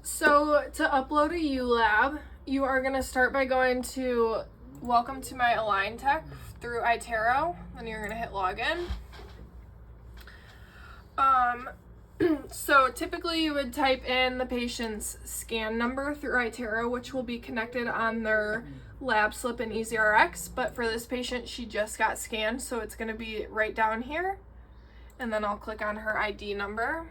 So to upload a ULAB, you are going to start by going to Welcome to my Align Tech through iTero. Then you're going to hit login. So typically you would type in the patient's scan number through iTero, which will be connected on their lab slip in EasyRx. But for this patient, she just got scanned, so it's going to be right down here. And then I'll click on her ID number.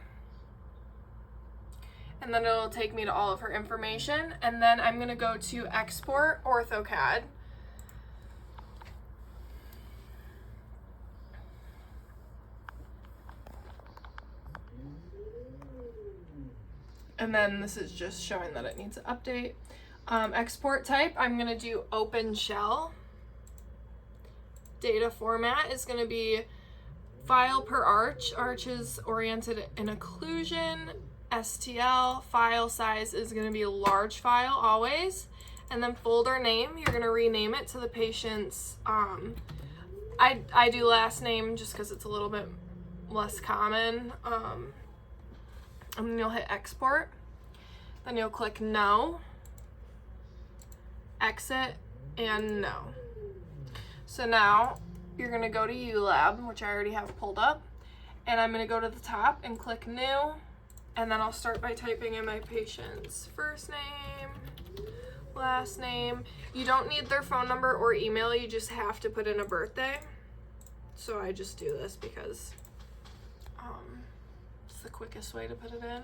And then it'll take me to all of her information. And then I'm going to go to Export OrthoCAD. And then this is just showing that it needs an update. Export type, I'm going to do Open Shell. Data format is going to be file per arch. Arch is oriented in occlusion. STL. File size is going to be a large file always. And then folder name, you're going to rename it to the patient's, I do last name just because it's a little bit less common. And then you'll hit export. Then you'll click no, exit, and no. So now you're going to go to ULAB, which I already have pulled up. And I'm going to go to the top and click new. And then I'll start by typing in my patient's first name, last name. You don't need their phone number or email. You just have to put in a birthday. So I just do this because it's the quickest way to put it in.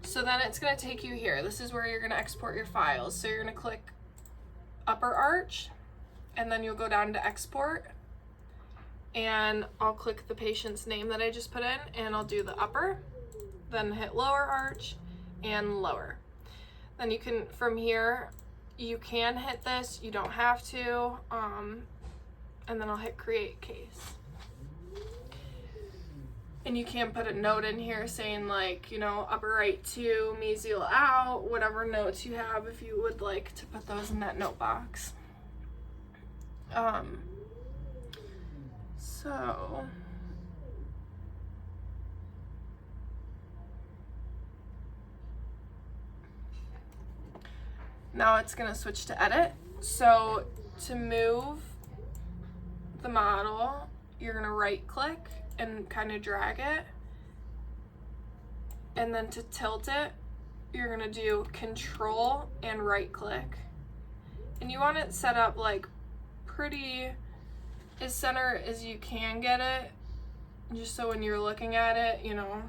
So then it's going to take you here. This is where you're going to export your files. So you're going to click upper arch, and then you'll go down to export. And I'll click the patient's name that I just put in, and I'll do the upper. Then hit lower arch and lower. Then you can, from here, you can hit this, you don't have to, and then I'll hit create case. And you can put a note in here saying like, you know, upper right 2, mesial out, whatever notes you have if you would like to put those in that note box. So now it's going to switch to edit. So to move the model, you're going to right click and kind of drag it. And then to tilt it, you're going to do control and right click. And you want it set up like pretty as center as you can get it, just so when you're looking at it, you know,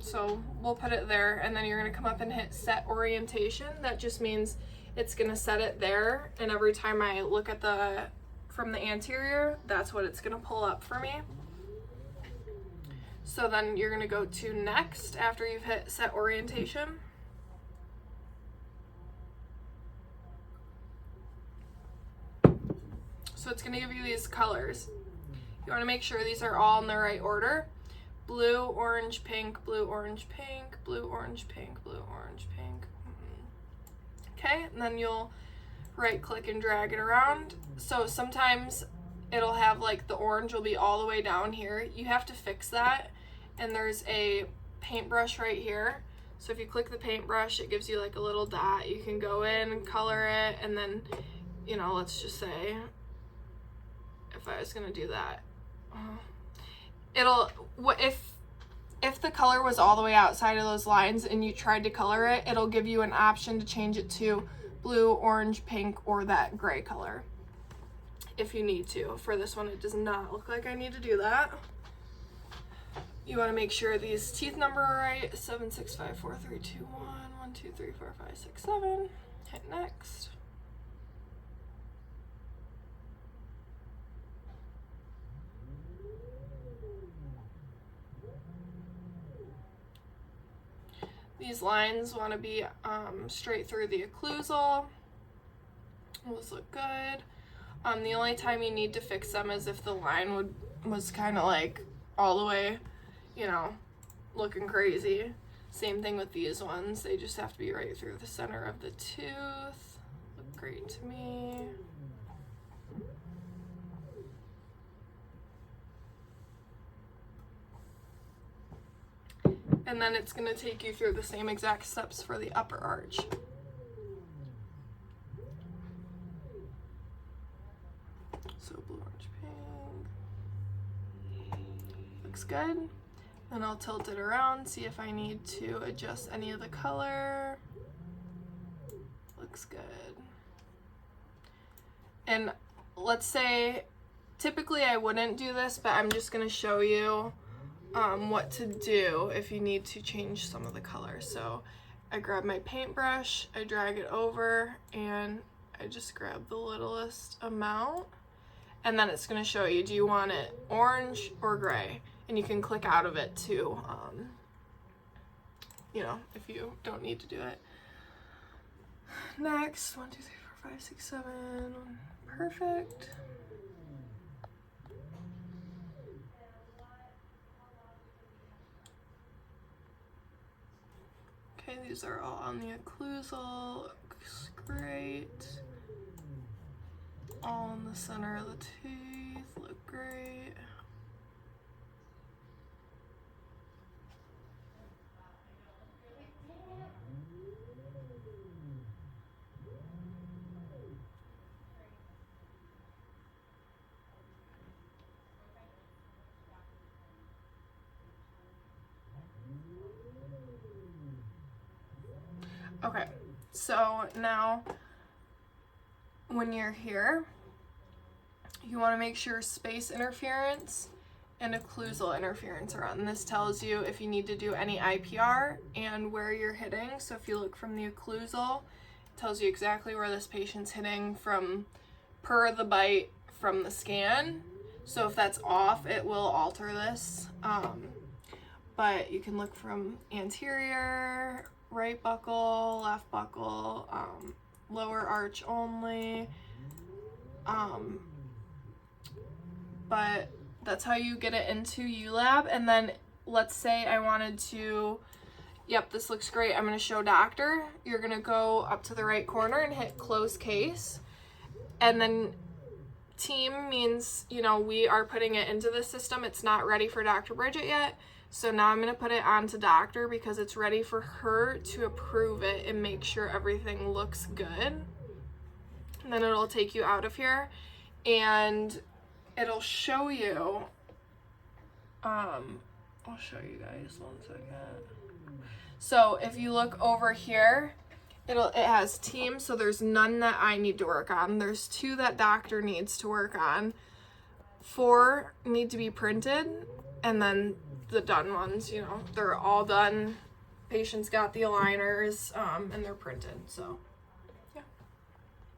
so we'll put it there, and then you're going to come up and hit set orientation. That just means it's going to set it there, and every time I look at the from the anterior, that's what it's going to pull up for me. So then you're going to go to next after you've hit set orientation. So it's going to give you these colors. You want to make sure these are all in the right order. Blue, orange, pink, blue, orange, pink, blue, orange, pink, blue, orange, pink. Okay, and then you'll right click and drag it around. So sometimes it'll have like the orange will be all the way down here. You have to fix that. And there's a paintbrush right here. So if you click the paintbrush, it gives you like a little dot. You can go in and color it, and then, you know, let's just say if I was gonna do that, if the color was all the way outside of those lines and you tried to color it, it'll give you an option to change it to blue, orange, pink, or that gray color if you need to. For this one, it does not look like I need to do that. You want to make sure these teeth number are right. 7, 6, 5, 4, 3, 2, 1, 1, 2, 3, 4, 5, 6, 7. Hit next. These lines want to be straight through the occlusal. Those look good. The only time you need to fix them is if the line was kind of like all the way, you know, looking crazy. Same thing with these ones. They just have to be right through the center of the tooth. Look great to me. And then it's gonna take you through the same exact steps for the upper arch. So blue, orange, pink. Looks good. Then I'll tilt it around, see if I need to adjust any of the color. Looks good. And let's say, typically I wouldn't do this, but I'm just gonna show you what to do if you need to change some of the color. So I grab my paintbrush, I drag it over, and I just grab the littlest amount. And then it's gonna show you, do you want it orange or gray? And you can click out of it too, you know, if you don't need to do it. Next, 1, 2, 3, 4, 5, 6, 7, perfect. Okay, these are all on the occlusal, looks great. All in the center of the teeth, look great. Okay, so now when you're here, you want to make sure space interference and occlusal interference are on. This tells you if you need to do any IPR and where you're hitting. So if you look from the occlusal, it tells you exactly where this patient's hitting from per the bite from the scan. So if that's off, it will alter this. But you can look from anterior, right buccal, left buccal, lower arch only. But that's how you get it into ULAB. And then let's say I wanted to, yep, this looks great, I'm gonna show doctor. You're gonna go up to the right corner and hit close case. And then team means, you know, we are putting it into the system. It's not ready for Dr. Bridget yet. So now I'm gonna put it onto doctor because it's ready for her to approve it and make sure everything looks good. And then it'll take you out of here and it'll show you, I'll show you guys 1 second. So if you look over here, it has team, so there's none that I need to work on. There's 2 that doctor needs to work on. 4 need to be printed, and then the done ones, you know, they're all done. Patients got the aligners, and they're printed, so.